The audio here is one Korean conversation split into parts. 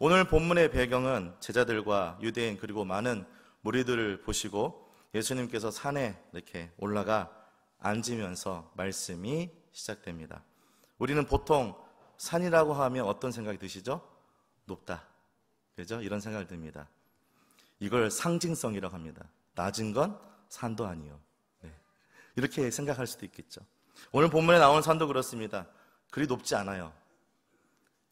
오늘 본문의 배경은 제자들과 유대인 그리고 많은 무리들을 보시고 예수님께서 산에 이렇게 올라가 앉으면서 말씀이 시작됩니다. 우리는 보통 산이라고 하면 어떤 생각이 드시죠? 높다, 그죠? 이런 생각이 듭니다. 이걸 상징성이라고 합니다. 낮은 건 산도 아니요. 네. 이렇게 생각할 수도 있겠죠. 오늘 본문에 나오는 산도 그렇습니다. 그리 높지 않아요.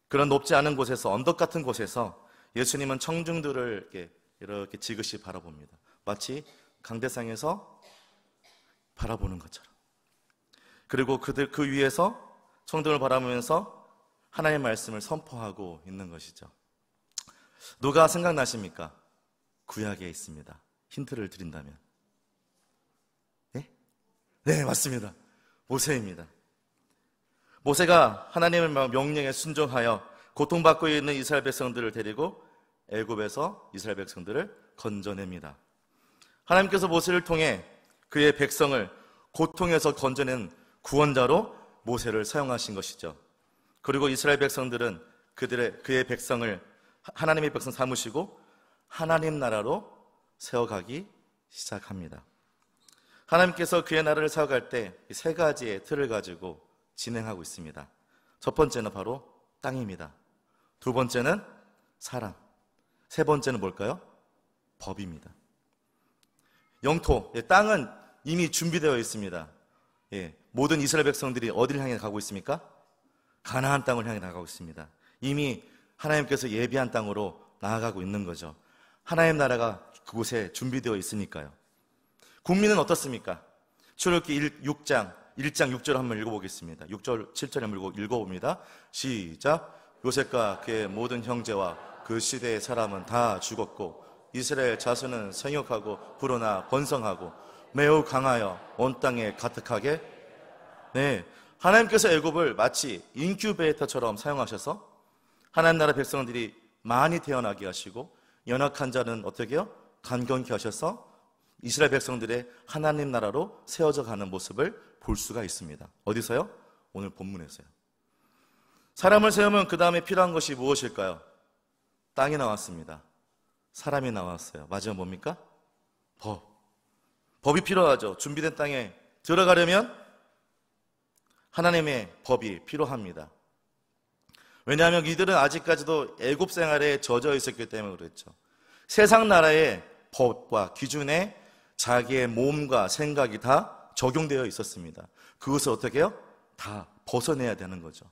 그런 높지 않은 곳에서, 언덕 같은 곳에서 예수님은 청중들을 이렇게 지그시 바라봅니다. 마치 강대상에서 바라보는 것처럼. 그리고 그 위에서 청중을 바라보면서 하나님의 말씀을 선포하고 있는 것이죠. 누가 생각나십니까? 구약에 있습니다. 힌트를 드린다면. 네? 네, 맞습니다. 모세입니다. 모세가 하나님의 명령에 순종하여 고통받고 있는 이스라엘 백성들을 데리고 애굽에서 이스라엘 백성들을 건져냅니다. 하나님께서 모세를 통해 그의 백성을 고통에서 건져낸 구원자로 모세를 사용하신 것이죠. 그리고 이스라엘 백성들은 그의 백성을 하나님의 백성 삼으시고 하나님 나라로 세워가기 시작합니다. 하나님께서 그의 나라를 세워갈 때 세 가지의 틀을 가지고 진행하고 있습니다. 첫 번째는 바로 땅입니다. 두 번째는 사람, 세 번째는 뭘까요? 법입니다. 영토, 땅은 이미 준비되어 있습니다. 모든 이스라엘 백성들이 어디를 향해 가고 있습니까? 가나안 땅을 향해 나가고 있습니다. 이미 하나님께서 예비한 땅으로 나아가고 있는 거죠. 하나님 나라가 그곳에 준비되어 있으니까요. 국민은 어떻습니까? 출애굽기 6장 6절 한번 읽어보겠습니다. 6절 7절 한번 읽어봅니다. 시작. 요셉과 그의 모든 형제와 그 시대의 사람은 다 죽었고 이스라엘 자손은 생육하고 불어나 번성하고 매우 강하여 온 땅에 가득하게. 네, 하나님께서 애굽을 마치 인큐베이터처럼 사용하셔서 하나님 나라 백성들이 많이 태어나게 하시고 연약한 자는 어떻게 해요? 간경케 하셔서 이스라엘 백성들의 하나님 나라로 세워져 가는 모습을 볼 수가 있습니다. 어디서요? 오늘 본문에서요. 사람을 세우면 그 다음에 필요한 것이 무엇일까요? 땅이 나왔습니다. 사람이 나왔어요. 마지막 뭡니까? 법이 필요하죠. 준비된 땅에 들어가려면 하나님의 법이 필요합니다. 왜냐하면 이들은 아직까지도 애굽 생활에 젖어 있었기 때문에 그랬죠. 세상 나라의 법과 기준에 자기의 몸과 생각이 다 적용되어 있었습니다. 그것을 어떻게 해요? 다 벗어내야 되는 거죠.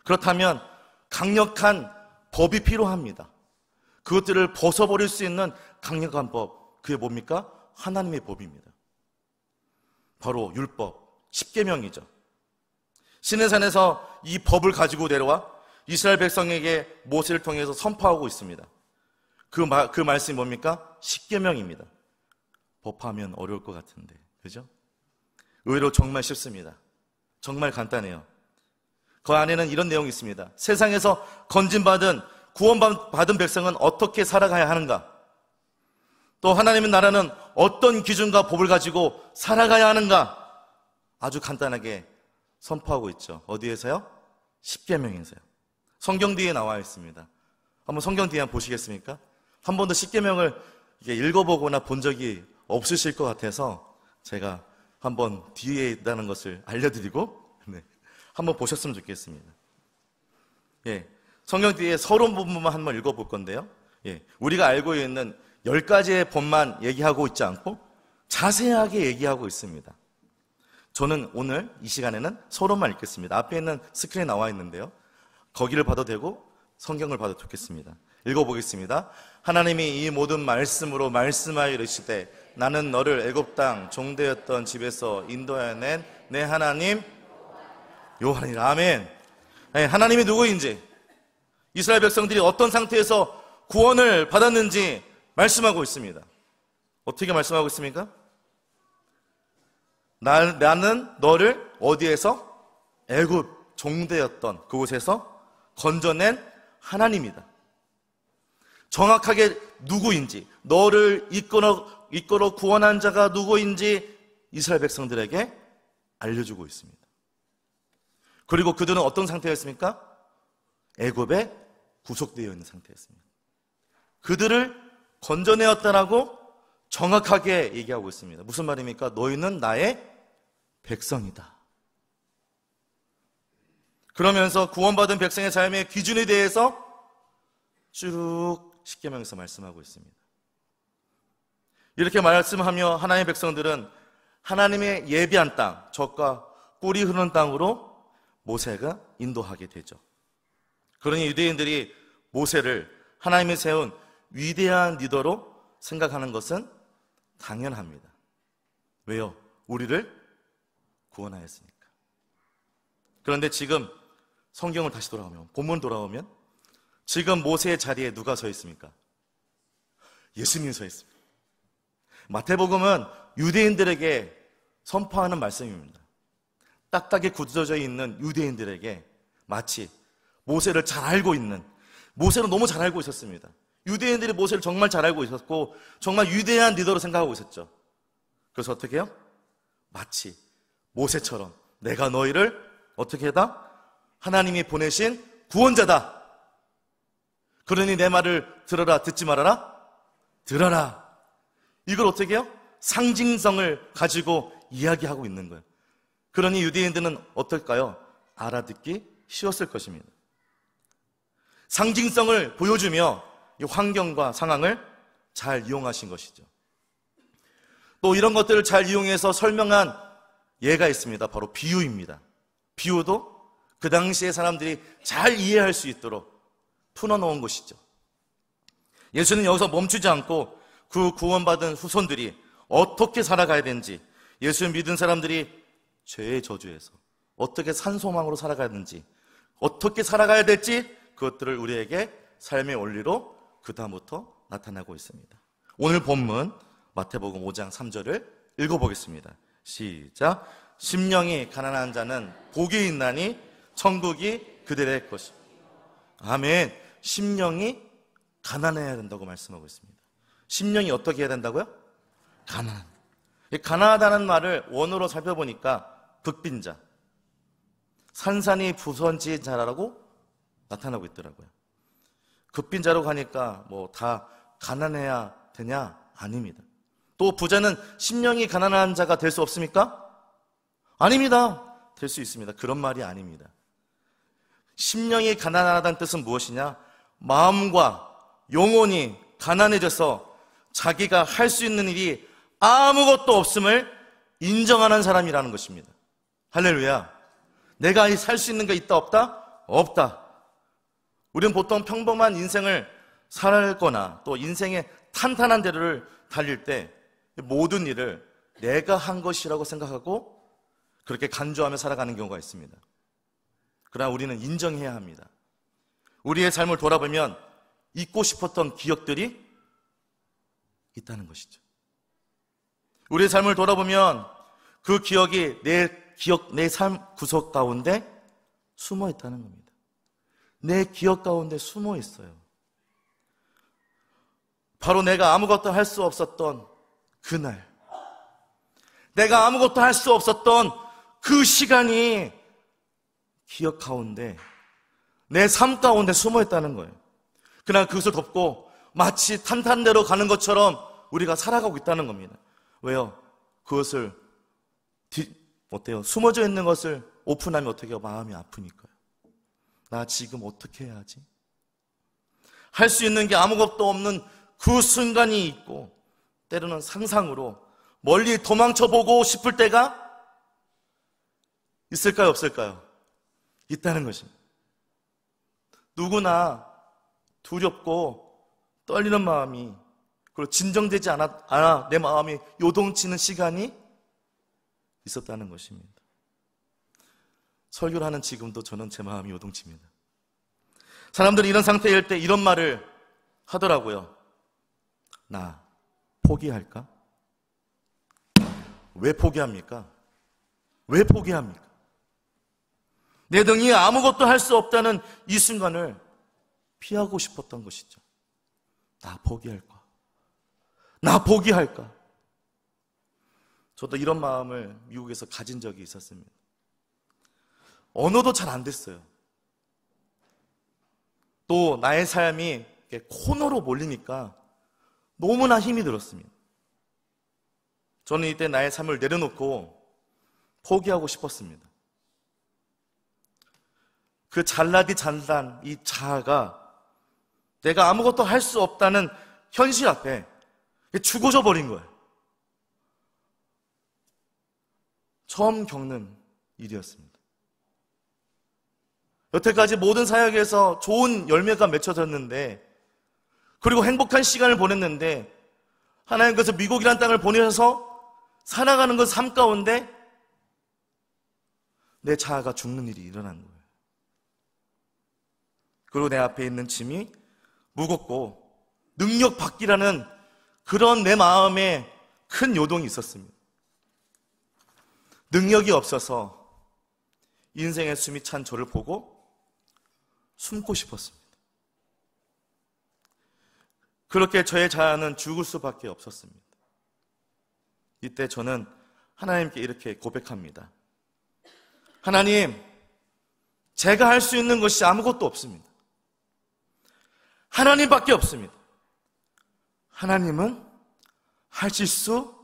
그렇다면 강력한 법이 필요합니다. 그것들을 벗어버릴 수 있는 강력한 법, 그게 뭡니까? 하나님의 법입니다. 바로 율법, 십계명이죠. 시내산에서 이 법을 가지고 내려와 이스라엘 백성에게 모세를 통해서 선포하고 있습니다. 그 말씀이 뭡니까? 십계명입니다. 법하면 어려울 것 같은데, 그죠? 의외로 정말 쉽습니다. 정말 간단해요. 그 안에는 이런 내용이 있습니다. 세상에서 건진받은, 구원받은 백성은 어떻게 살아가야 하는가? 또 하나님의 나라는 어떤 기준과 법을 가지고 살아가야 하는가? 아주 간단하게 선포하고 있죠. 어디에서요? 십계명에서요. 성경 뒤에 나와 있습니다. 한번 성경 뒤에 한번 보시겠습니까? 한 번도 십계명을 읽어보거나 본 적이 없으실 것 같아서 제가 한번 뒤에 있다는 것을 알려드리고 한번 보셨으면 좋겠습니다. 성경 뒤에 서론 부분만 한번 읽어볼 건데요. 우리가 알고 있는 10가지의 법만 얘기하고 있지 않고 자세하게 얘기하고 있습니다. 저는 오늘 이 시간에는 서론만 읽겠습니다. 앞에 있는 스크린에 나와 있는데요. 거기를 봐도 되고 성경을 봐도 좋겠습니다. 읽어보겠습니다. 하나님이 이 모든 말씀으로 말씀하여 이르시되 나는 너를 애굽 땅 종되었던 집에서 인도하여 낸 내 하나님 여호와니라. 아멘. 하나님이 누구인지, 이스라엘 백성들이 어떤 상태에서 구원을 받았는지 말씀하고 있습니다. 어떻게 말씀하고 있습니까? 나는 너를 어디에서? 애굽 종되었던 그곳에서 건져낸 하나님이다. 정확하게 누구인지, 너를 이끌어 구원한 자가 누구인지 이스라엘 백성들에게 알려주고 있습니다. 그리고 그들은 어떤 상태였습니까? 애굽의 구속되어 있는 상태였습니다. 그들을 건져내었다라고 정확하게 얘기하고 있습니다. 무슨 말입니까? 너희는 나의 백성이다. 그러면서 구원받은 백성의 삶의 기준에 대해서 쭉 십계명에서 말씀하고 있습니다. 이렇게 말씀하며 하나님의 백성들은 하나님의 예비한 땅, 젖과 꿀이 흐르는 땅으로 모세가 인도하게 되죠. 그러니 유대인들이 모세를 하나님이 세운 위대한 리더로 생각하는 것은 당연합니다. 왜요? 우리를 구원하였으니까. 그런데 지금 성경을 다시 돌아오면, 본문 돌아오면 지금 모세의 자리에 누가 서 있습니까? 예수님이 서 있습니다. 마태복음은 유대인들에게 선포하는 말씀입니다. 딱딱이 굳어져 있는 유대인들에게 마치 모세를 잘 알고 있는, 모세를 너무 잘 알고 있었습니다. 유대인들이 모세를 정말 잘 알고 있었고 정말 위대한 리더로 생각하고 있었죠. 그래서 어떻게 해요? 마치 모세처럼 내가 너희를 어떻게 하다? 하나님이 보내신 구원자다. 그러니 내 말을 들어라. 듣지 말아라. 들어라. 이걸 어떻게 해요? 상징성을 가지고 이야기하고 있는 거예요. 그러니 유대인들은 어떨까요? 알아듣기 쉬웠을 것입니다. 상징성을 보여주며 이 환경과 상황을 잘 이용하신 것이죠. 또 이런 것들을 잘 이용해서 설명한 예가 있습니다. 바로 비유입니다. 비유도 그 당시에 사람들이 잘 이해할 수 있도록 풀어놓은 것이죠. 예수는 여기서 멈추지 않고 그 구원받은 후손들이 어떻게 살아가야 되는지, 예수 믿은 사람들이 죄의 저주에서 어떻게 산소망으로 살아가야 되는지, 어떻게 살아가야 될지 그것들을 우리에게 삶의 원리로 그 다음부터 나타나고 있습니다. 오늘 본문 마태복음 5장 3절을 읽어보겠습니다. 시작. 심령이 가난한 자는 복이 있나니 천국이 그들의 것이다. 아멘. 심령이 가난해야 된다고 말씀하고 있습니다. 심령이 어떻게 해야 된다고요? 가난. 가난하다는 말을 원어로 살펴보니까 극빈자, 산산이 부선지은 자라고 나타나고 있더라고요. 극빈자로 가니까 뭐 다 가난해야 되냐? 아닙니다. 또 부자는 심령이 가난한 자가 될 수 없습니까? 아닙니다. 될 수 있습니다. 그런 말이 아닙니다. 심령이 가난하다는 뜻은 무엇이냐? 마음과 영혼이 가난해져서 자기가 할 수 있는 일이 아무것도 없음을 인정하는 사람이라는 것입니다. 할렐루야. 내가 살 수 있는 게 있다 없다? 없다. 우리는 보통 평범한 인생을 살거나 또 인생의 탄탄한 대로를 달릴 때 모든 일을 내가 한 것이라고 생각하고 그렇게 간주하며 살아가는 경우가 있습니다. 그러나 우리는 인정해야 합니다. 우리의 삶을 돌아보면 잊고 싶었던 기억들이 있다는 것이죠. 우리의 삶을 돌아보면 그 기억이 내 삶 구석 가운데 숨어 있다는 겁니다. 내 기억 가운데 숨어 있어요. 바로 내가 아무것도 할 수 없었던 그날, 내가 아무것도 할 수 없었던 그 시간이 기억 가운데, 내 삶 가운데 숨어 있다는 거예요. 그러나 그것을 덮고 마치 탄탄대로 가는 것처럼 우리가 살아가고 있다는 겁니다. 왜요? 그것을 어때요? 숨어져 있는 것을 오픈하면 어떻게 해요? 마음이 아프니까요. 나 지금 어떻게 해야지? 할 수 있는 게 아무것도 없는 그 순간이 있고, 때로는 상상으로 멀리 도망쳐보고 싶을 때가 있을까요? 없을까요? 있다는 것입니다. 누구나 두렵고 떨리는 마음이, 그리고 진정되지 않아 내 마음이 요동치는 시간이 있었다는 것입니다. 설교를 하는 지금도 저는 제 마음이 요동칩니다. 사람들이 이런 상태일 때 이런 말을 하더라고요. 나 포기할까? 왜 포기합니까? 왜 포기합니까? 내 등이 아무것도 할 수 없다는 이 순간을 피하고 싶었던 것이죠. 나 포기할까? 나 포기할까? 저도 이런 마음을 미국에서 가진 적이 있었습니다. 언어도 잘 안 됐어요. 또 나의 삶이 코너로 몰리니까 너무나 힘이 들었습니다. 저는 이때 나의 삶을 내려놓고 포기하고 싶었습니다. 그 잘나디 잘난 이 자아가 내가 아무것도 할 수 없다는 현실 앞에 죽어져 버린 거예요. 처음 겪는 일이었습니다. 여태까지 모든 사역에서 좋은 열매가 맺혀졌는데, 그리고 행복한 시간을 보냈는데, 하나님께서 미국이란 땅을 보내셔서 살아가는 그 삶 가운데 내 자아가 죽는 일이 일어난 거예요. 그리고 내 앞에 있는 짐이 무겁고 능력 받기라는 그런 내 마음에 큰 요동이 있었습니다. 능력이 없어서 인생의 숨이 찬 저를 보고 숨고 싶었습니다. 그렇게 저의 자아는 죽을 수밖에 없었습니다. 이때 저는 하나님께 이렇게 고백합니다. 하나님, 제가 할 수 있는 것이 아무것도 없습니다. 하나님밖에 없습니다. 하나님은 하실 수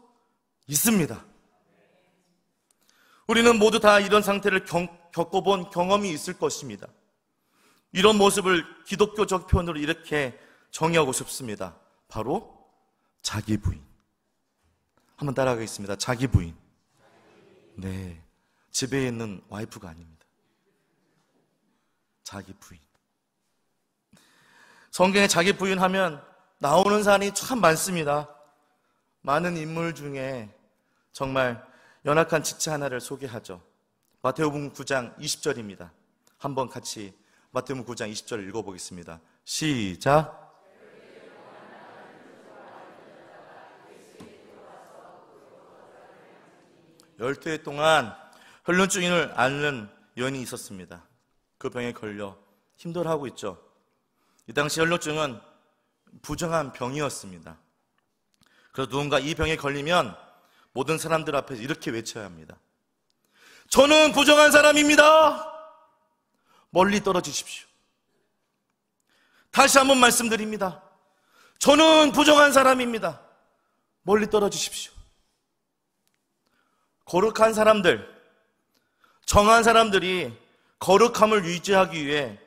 있습니다. 우리는 모두 다 이런 상태를 겪어본 경험이 있을 것입니다. 이런 모습을 기독교적 표현으로 이렇게 정의하고 싶습니다. 바로 자기 부인. 한번 따라가겠습니다. 자기 부인. 네, 집에 있는 와이프가 아닙니다. 자기 부인. 성경에 자기 부인 하면 나오는 사람이 참 많습니다. 많은 인물 중에 정말 연약한 지체 하나를 소개하죠. 마태복음 9장 20절입니다. 한번 같이 마태복음 9장 20절 읽어보겠습니다. 시작. 열두해 동안 혈루증을 앓는 여인이 있었습니다. 그 병에 걸려 힘들어하고 있죠. 이 당시 혈루증은 부정한 병이었습니다. 그래서 누군가 이 병에 걸리면 모든 사람들 앞에서 이렇게 외쳐야 합니다. 저는 부정한 사람입니다. 멀리 떨어지십시오. 다시 한번 말씀드립니다. 저는 부정한 사람입니다. 멀리 떨어지십시오. 거룩한 사람들, 정한 사람들이 거룩함을 유지하기 위해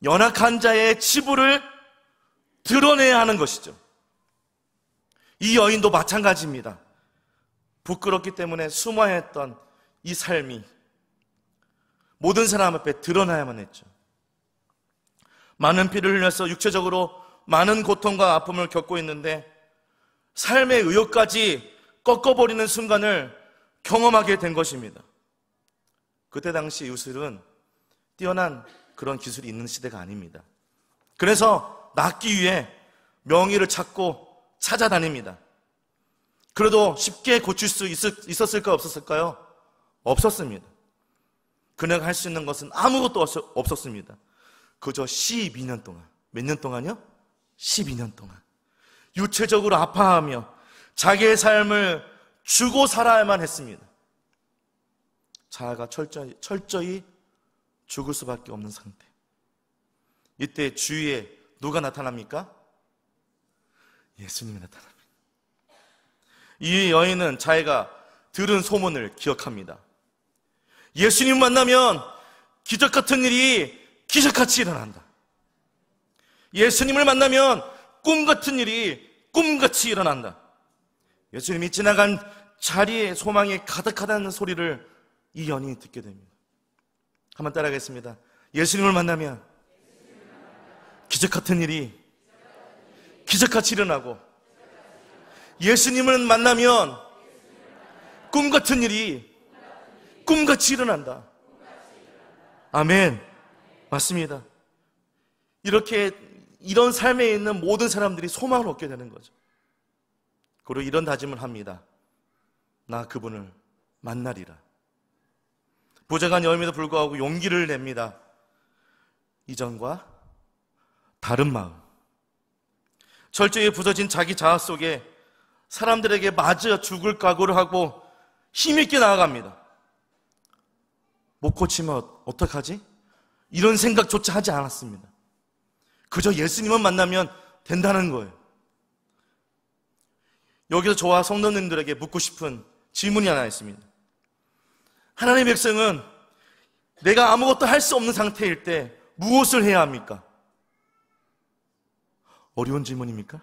연약한 자의 치부를 드러내야 하는 것이죠. 이 여인도 마찬가지입니다. 부끄럽기 때문에 숨어야 했던 이 삶이 모든 사람 앞에 드러나야만 했죠. 많은 피를 흘려서 육체적으로 많은 고통과 아픔을 겪고 있는데 삶의 의욕까지 꺾어버리는 순간을 경험하게 된 것입니다. 그때 당시 의술은 뛰어난 그런 기술이 있는 시대가 아닙니다. 그래서 낫기 위해 명의를 찾고 찾아다닙니다. 그래도 쉽게 고칠 수 있었을까요? 없었을까요? 없었습니다. 그녀가 할 수 있는 것은 아무것도 없었습니다. 그저 12년 동안, 몇 년 동안요? 12년 동안 유체적으로 아파하며 자기의 삶을 주고 살아야만 했습니다. 자아가 철저히 죽을 수밖에 없는 상태. 이때 주위에 누가 나타납니까? 예수님이 나타납니다. 이 여인은 자기가 들은 소문을 기억합니다. 예수님 만나면 기적 같은 일이 기적같이 일어난다. 예수님을 만나면 꿈 같은 일이 꿈같이 일어난다. 예수님이 지나간 자리에 소망이 가득하다는 소리를 이 여인이 듣게 됩니다. 한번 따라하겠습니다. 예수님을 만나면 기적 같은 일이 기적같이 일어나고, 예수님을 만나면 꿈 같은 일이 꿈같이 일어난다. 아멘. 맞습니다. 이렇게 이런 삶에 있는 모든 사람들이 소망을 얻게 되는 거죠. 그리고 이런 다짐을 합니다. 나 그분을 만나리라. 부정한 여인에도 불구하고 용기를 냅니다. 이전과 다른 마음. 철저히 부서진 자기 자아 속에 사람들에게 맞아 죽을 각오를 하고 힘있게 나아갑니다. 못 고치면 어떡하지? 이런 생각조차 하지 않았습니다. 그저 예수님만 만나면 된다는 거예요. 여기서 저와 성도님들에게 묻고 싶은 질문이 하나 있습니다. 하나님의 백성은 내가 아무것도 할 수 없는 상태일 때 무엇을 해야 합니까? 어려운 질문입니까?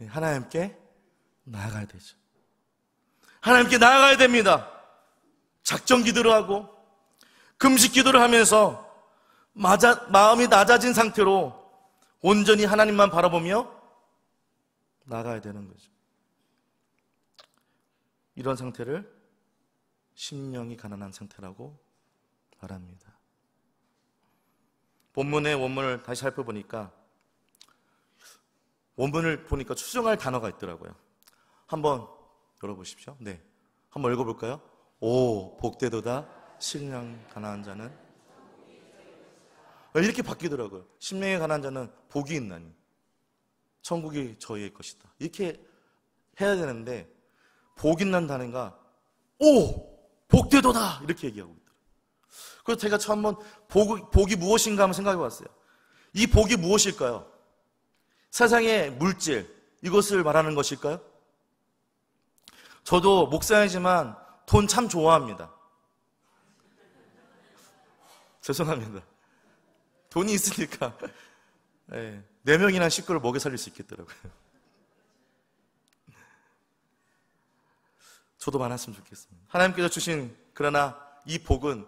하나님께 나아가야 되죠. 하나님께 나아가야 됩니다. 작정 기도를 하고 금식 기도를 하면서 마음이 낮아진 상태로 온전히 하나님만 바라보며 나아가야 되는 거죠. 이런 상태를 심령이 가난한 상태라고 말합니다. 본문의 원문을 다시 살펴보니까 원문을 보니까 추정할 단어가 있더라고요. 한번 열어보십시오. 네, 한번 읽어볼까요? 오, 복되도다 심령 가난한 자는. 이렇게 바뀌더라고요. 심령이 가난한 자는 복이 있나니 천국이 저희의 것이다. 이렇게 해야 되는데 복 있는 단어가 오, 복되도다 이렇게 얘기하고 있더라고요. 그래서 제가 처음 한번 복이 무엇인가 한번 생각해 봤어요. 이 복이 무엇일까요? 세상의 물질, 이것을 말하는 것일까요? 저도 목사이지만 돈 참 좋아합니다. 죄송합니다. 돈이 있으니까 4명이나 식구를 먹여 살릴 수 있겠더라고요. 저도 많았으면 좋겠습니다. 하나님께서 주신, 그러나 이 복은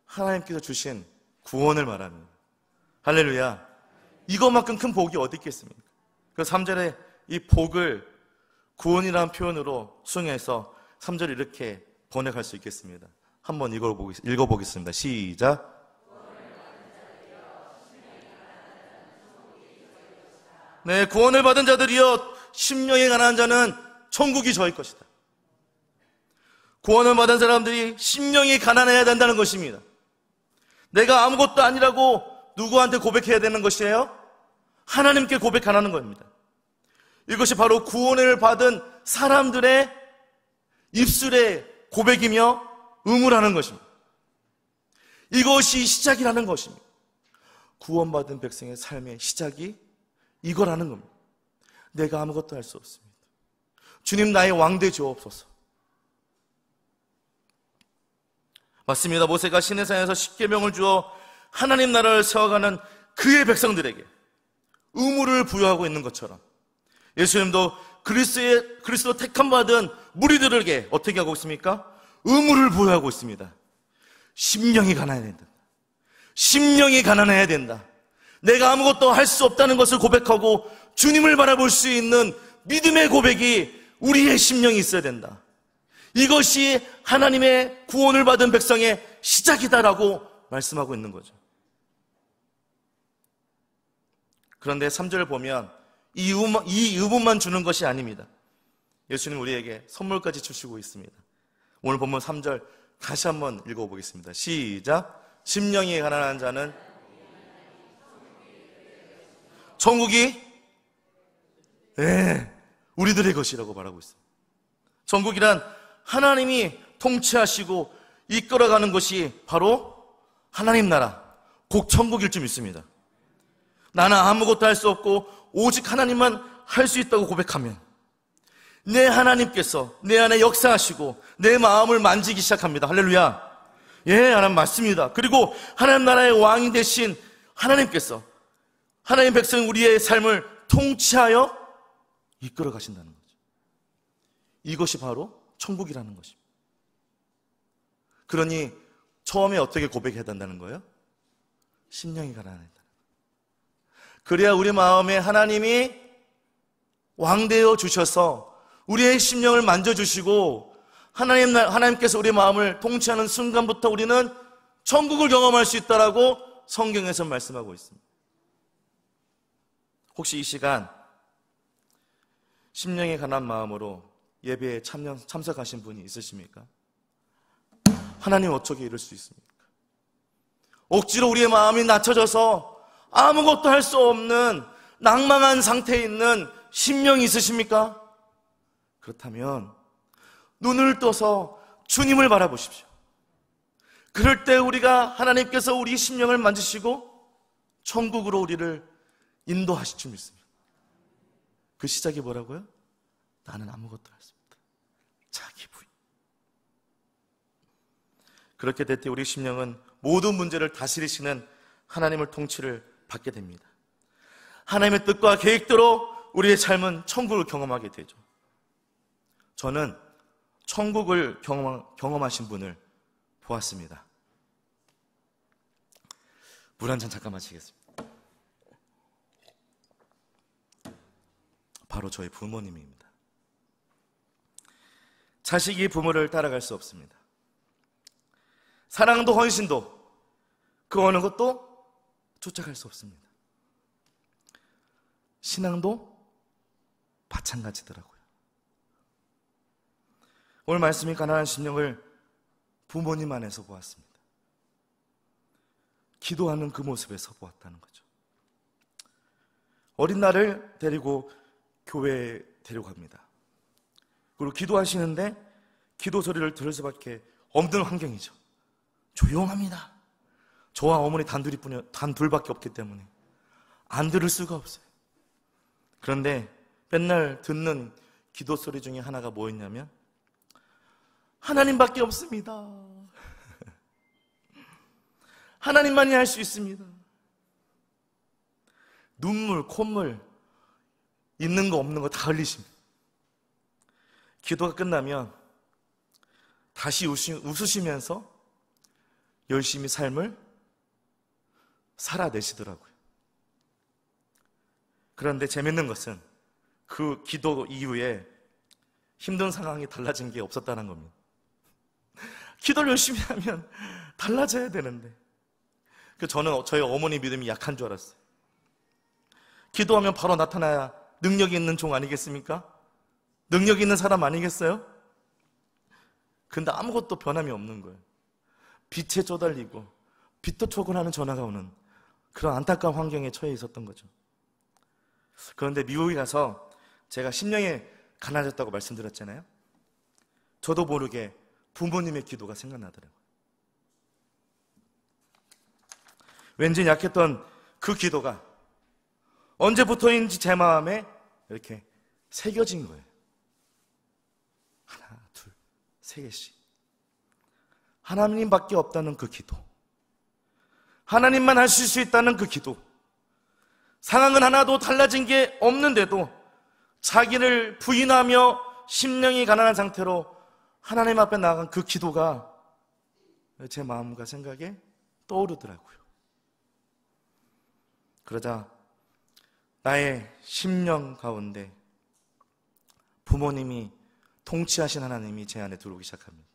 하나님께서 주신 구원을 말합니다. 할렐루야. 이것만큼 큰 복이 어디 있겠습니까? 그래서 3절에 이 복을 구원이라는 표현으로 수용해서 3절을 이렇게 번역할 수 있겠습니다. 한번 읽어보겠습니다. 시작. 네, 구원을 받은 자들이여 심령이 가난한 자는 천국이 저희 것이다. 구원을 받은 사람들이 심령이 가난해야 된다는 것입니다. 내가 아무것도 아니라고 누구한테 고백해야 되는 것이에요? 하나님께 고백하라는 겁니다. 이것이 바로 구원을 받은 사람들의 입술의 고백이며 의무라는 것입니다. 이것이 시작이라는 것입니다. 구원받은 백성의 삶의 시작이 이거라는 겁니다. 내가 아무것도 할 수 없습니다. 주님 나의 왕되 주옵소서. 맞습니다. 모세가 시내산에서 십계명을 주어 하나님 나라를 세워가는 그의 백성들에게 의무를 부여하고 있는 것처럼 예수님도 그리스도 택함 받은 무리들에게 어떻게 하고 있습니까? 의무를 부여하고 있습니다. 심령이 가난해야 된다. 심령이 가난해야 된다. 내가 아무것도 할 수 없다는 것을 고백하고 주님을 바라볼 수 있는 믿음의 고백이 우리의 심령이 있어야 된다. 이것이 하나님의 구원을 받은 백성의 시작이다라고 말씀하고 있는 거죠. 그런데 3절을 보면 이 의무만 주는 것이 아닙니다. 예수님 우리에게 선물까지 주시고 있습니다. 오늘 본문 3절 다시 한번 읽어보겠습니다. 시작. 심령이 가난한 자는 천국이 우리들의 것이라고 말하고 있습니다. 천국이란 하나님이 통치하시고 이끌어가는 것이 바로 하나님 나라, 곧 천국일 줄 믿습니다. 나는 아무것도 할 수 없고 오직 하나님만 할 수 있다고 고백하면 내 하나님께서 내 안에 역사하시고 내 마음을 만지기 시작합니다. 할렐루야. 예, 하나님 맞습니다. 그리고 하나님 나라의 왕이 되신 하나님께서 하나님 백성 우리의 삶을 통치하여 이끌어 가신다는 거죠. 이것이 바로 천국이라는 것입니다. 그러니 처음에 어떻게 고백해야 된다는 거예요? 심령이 가난해야 된다. 그래야 우리 마음에 하나님이 왕되어 주셔서 우리의 심령을 만져주시고 하나님께서 우리의 마음을 통치하는 순간부터 우리는 천국을 경험할 수 있다라고 성경에서 말씀하고 있습니다. 혹시 이 시간 심령이 가난한 마음으로 예배에 참석하신 분이 있으십니까? 하나님 어떻게 이럴 수 있습니까? 억지로 우리의 마음이 낮춰져서 아무것도 할 수 없는 낭망한 상태에 있는 심령이 있으십니까? 그렇다면 눈을 떠서 주님을 바라보십시오. 그럴 때 우리가 하나님께서 우리 심령을 만지시고 천국으로 우리를 인도하실 줄 믿습니다. 그 시작이 뭐라고요? 나는 아무것도 할 수 없다. 자기 부인. 그렇게 될 때 우리 심령은 모든 문제를 다스리시는 하나님을 통치를 받게 됩니다. 하나님의 뜻과 계획대로 우리의 삶은 천국을 경험하게 되죠. 저는 천국을 경험하신 분을 보았습니다. 물 한 잔 잠깐 마시겠습니다. 바로 저희 부모님입니다. 자식이 부모를 따라갈 수 없습니다. 사랑도 헌신도 그 어느 것도 쫓아갈 수 없습니다. 신앙도 마찬가지더라고요. 오늘 말씀이 가난한 심령을 부모님 안에서 보았습니다. 기도하는 그 모습에서 보았다는 거죠. 어린 날을 데리고 교회에 데려갑니다. 그리고 기도하시는데 기도 소리를 들을 수밖에 없는 환경이죠. 조용합니다. 저와 어머니 단둘밖에 없기 때문에 안 들을 수가 없어요. 그런데 맨날 듣는 기도 소리 중에 하나가 뭐였냐면 하나님밖에 없습니다. 하나님만이 할 수 있습니다. 눈물, 콧물 있는 거 없는 거 다 흘리십니다. 기도가 끝나면 다시 웃으시면서 열심히 삶을 살아내시더라고요. 그런데 재밌는 것은 그 기도 이후에 힘든 상황이 달라진 게 없었다는 겁니다. 기도를 열심히 하면 달라져야 되는데 저는 저희 어머니 믿음이 약한 줄 알았어요. 기도하면 바로 나타나야 능력이 있는 종 아니겠습니까? 능력이 있는 사람 아니겠어요? 근데 아무것도 변함이 없는 거예요. 빛에 쪼달리고 빛도 초근하는 전화가 오는 그런 안타까운 환경에 처해 있었던 거죠. 그런데 미국에 가서 제가 심령에 가난해졌다고 말씀드렸잖아요. 저도 모르게 부모님의 기도가 생각나더라고요. 왠지 약했던 그 기도가 언제부터인지 제 마음에 이렇게 새겨진 거예요. 하나, 둘, 세 개씩. 하나님밖에 없다는 그 기도, 하나님만 하실 수 있다는 그 기도, 상황은 하나도 달라진 게 없는데도 자기를 부인하며 심령이 가난한 상태로 하나님 앞에 나아간 그 기도가 제 마음과 생각에 떠오르더라고요. 그러자 나의 심령 가운데 부모님이 통치하신 하나님이 제 안에 들어오기 시작합니다.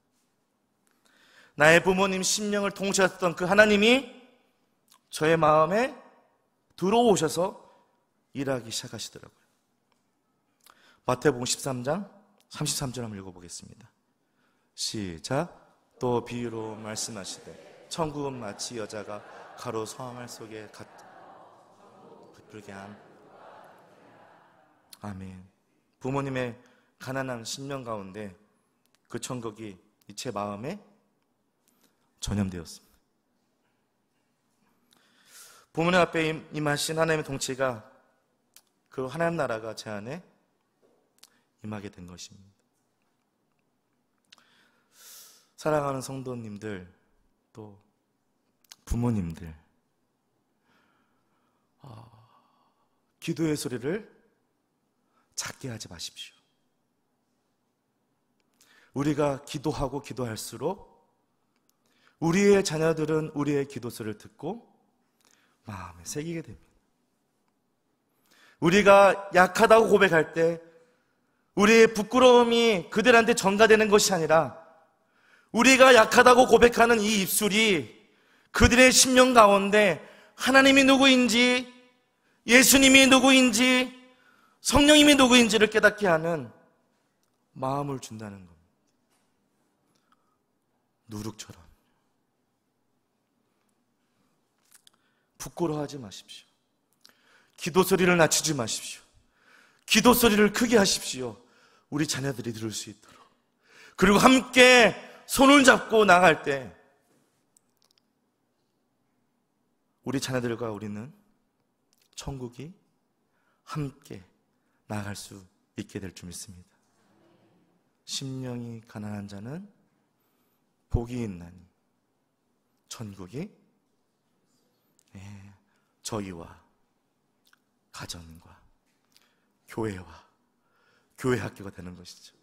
나의 부모님 심령을 통치하셨던 그 하나님이 저의 마음에 들어오셔서 일하기 시작하시더라고요. 마태복음 13장 33절 한번 읽어보겠습니다. 시작. 또 비유로 말씀하시되 천국은 마치 여자가 가로 서말 속에 부풀게 한. 아멘. 부모님의 가난한 심령 가운데 그 천국이 제 마음에 전염되었습니다. 부모님 앞에 임하신 하나님의 통치가, 그 하나님 나라가 제 안에 임하게 된 것입니다. 사랑하는 성도님들, 또 부모님들, 기도의 소리를 작게 하지 마십시오. 우리가 기도하고 기도할수록 우리의 자녀들은 우리의 기도 소리를 듣고 마음에 새기게 됩니다. 우리가 약하다고 고백할 때 우리의 부끄러움이 그들한테 전가되는 것이 아니라 우리가 약하다고 고백하는 이 입술이 그들의 심령 가운데 하나님이 누구인지, 예수님이 누구인지, 성령님이 누구인지를 깨닫게 하는 마음을 준다는 겁니다. 누룩처럼. 부끄러워하지 마십시오. 기도 소리를 낮추지 마십시오. 기도 소리를 크게 하십시오. 우리 자녀들이 들을 수 있도록. 그리고 함께 손을 잡고 나갈 때 우리 자녀들과 우리는 천국이 함께 나아갈 수 있게 될 줄 믿습니다. 심령이 가난한 자는 복이 있나니 천국이 저희와 가정과 교회와 교회 학교가 되는 것이죠.